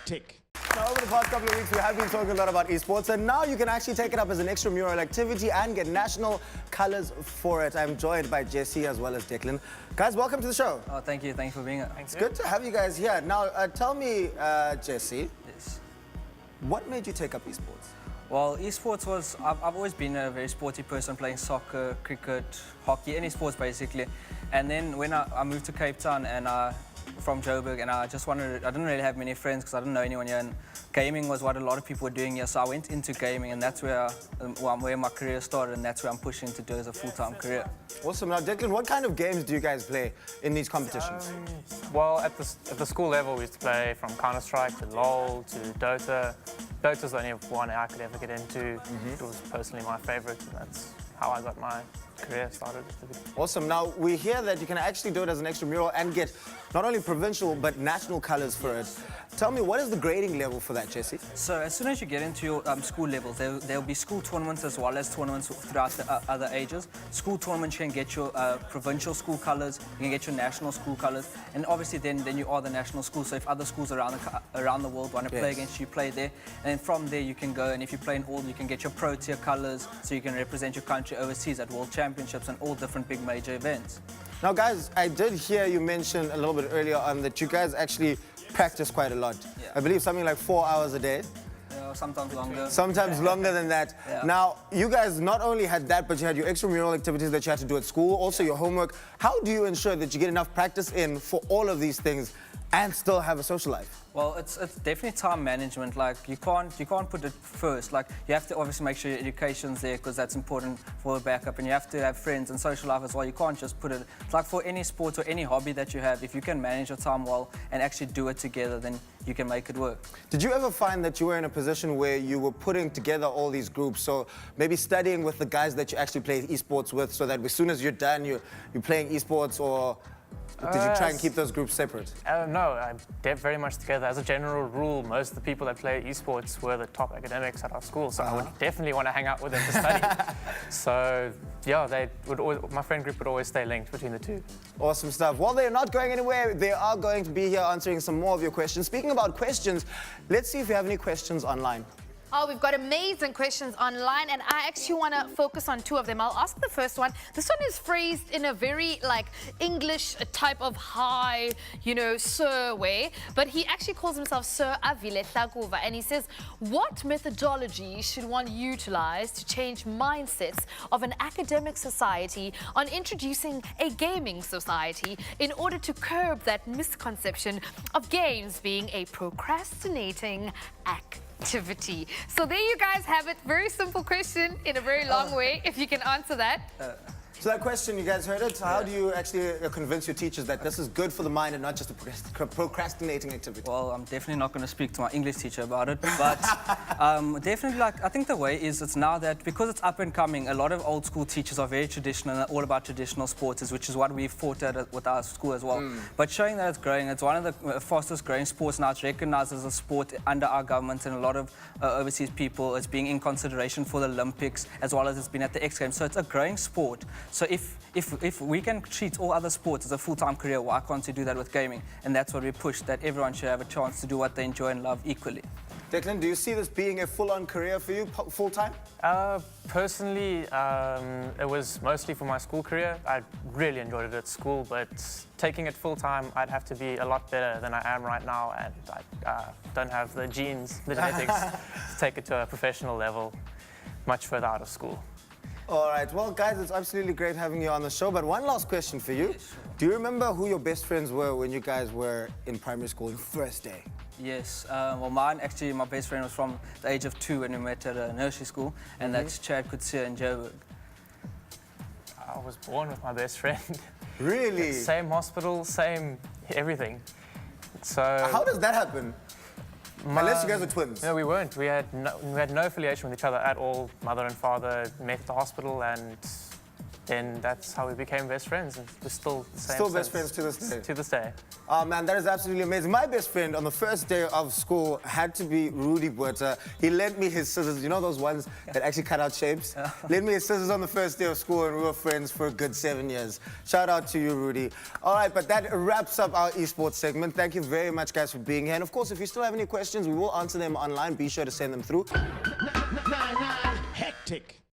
Tick. Now, over the past couple of weeks, we have been talking a lot about esports, and now you can actually take it up as an extramural activity and get national colors for it. I'm joined by Jesse as well as Declan. Guys, welcome to the show. Oh, thank you. Thanks for being here. It's good to have you guys here. Now, tell me, Jesse, Yes. what made you take up esports? Well, esports was, I've always been a very sporty person, playing soccer, cricket, hockey, any sports basically. And then when I moved to Cape Town and from Joburg, and I just wanted, I didn't really have many friends because I didn't know anyone here, and gaming was what a lot of people were doing here, so I went into gaming, and that's where my career started, and that's where I'm pushing to do as a full-time career. Awesome. Now, Declan, what kind of games do you guys play in these competitions? Well, at the school level, we used to play from Counter-Strike to LoL to Dota. Dota's the only one I could ever get into. It was personally my favorite, and that's how I got my career started. Awesome. Now, we hear that you can actually do it as an extramural and get not only provincial, but national colors for it. Tell me, what is the grading level for that, Jesse? So as soon as you get into your school levels, there'll be school tournaments as well as tournaments throughout the other ages. School tournaments, you can get your provincial school colors, you can get your national school colors, and obviously then you are the national school. So if other schools around the world want to play against you, play there. And then from there you can go, and if you play in all, you can get your pro tier colors, so you can represent your country overseas at world championships and all different big major events. Now, guys, I did hear you mention a little bit earlier on that you guys actually practice quite a lot. Yeah. I believe something like 4 hours a day. Sometimes longer. Sometimes longer than that. Yeah. Now, you guys not only had that, but you had your extramural activities that you had to do at school, also your homework. How do you ensure that you get enough practice in for all of these things and still have a social life? Well, it's definitely time management. Like, you can't put it first. Like, you have to obviously make sure your education's there, because that's important for the backup, and you have to have friends and social life as well. You can't just put it. It's like for any sport or any hobby that you have, if you can manage your time well and actually do it together, then you can make it work. Did you ever find that you were in a position where you were putting together all these groups, so maybe studying with the guys that you actually play esports with, so that as soon as you're done, you're playing esports, or did you try and keep those groups separate? No, they're very much together. As a general rule, most of the people that play esports were the top academics at our school, so I would definitely want to hang out with them to study. So, yeah, my friend group would always stay linked between the two. Awesome stuff. Well, they're not going anywhere. They are going to be here answering some more of your questions. Speaking about questions, let's see if you have any questions online. Oh, we've got amazing questions online, and I actually want to focus on two of them. I'll ask the first one. This one is phrased in a very, like, English type of high, sir way, but he actually calls himself Sir Avile Tlakuva, and he says, what methodology should one utilize to change mindsets of an academic society on introducing a gaming society in order to curb that misconception of games being a procrastinating activity? So there you guys have it. Very simple question in a very long way, if you can answer that. So that question, you guys heard it. How do you actually convince your teachers that this is good for the mind and not just a procrastinating activity? Well, I'm definitely not going to speak to my English teacher about it, but definitely, I think the way is, it's now that because it's up and coming, a lot of old school teachers are very traditional and all about traditional sports, which is what we've fought at with our school as well. But showing that it's growing, it's one of the fastest growing sports now. It's recognized as a sport under our government, and a lot of overseas people, it's being in consideration for the Olympics, as well as it's been at the X Games. So it's a growing sport. So if we can treat all other sports as a full-time career, why can't we do that with gaming? And that's what we push, that everyone should have a chance to do what they enjoy and love equally. Declan, do you see this being a full-on career for you, full-time? Personally, it was mostly for my school career. I really enjoyed it at school, but taking it full-time, I'd have to be a lot better than I am right now, and I don't have the genes, the genetics, to take it to a professional level much further out of school. All right, well, guys, it's absolutely great having you on the show, but one last question for you. Do you remember who your best friends were when you guys were in primary school, your first day? Yes, well, my best friend was from the age of 2 when we met at a nursery school, and that's Chad Kutsia in Joburg. I was born with my best friend. Really? Same hospital, same everything. So how does that happen? Unless you guys were twins. No, we weren't. We had no affiliation with each other at all. Mother and father met at the hospital, and then that's how we became best friends. And we're still the same. Still best friends to this day. To this day. Oh man, that is absolutely amazing. My best friend on the first day of school had to be Rudy Buerta. He lent me his scissors, you know those ones that actually cut out shapes? Lent me his scissors on the first day of school and we were friends for a good 7 years. Shout out to you, Rudy. All right, but that wraps up our esports segment. Thank you very much, guys, for being here. And of course, if you still have any questions, we will answer them online. Be sure to send them through. Hectic.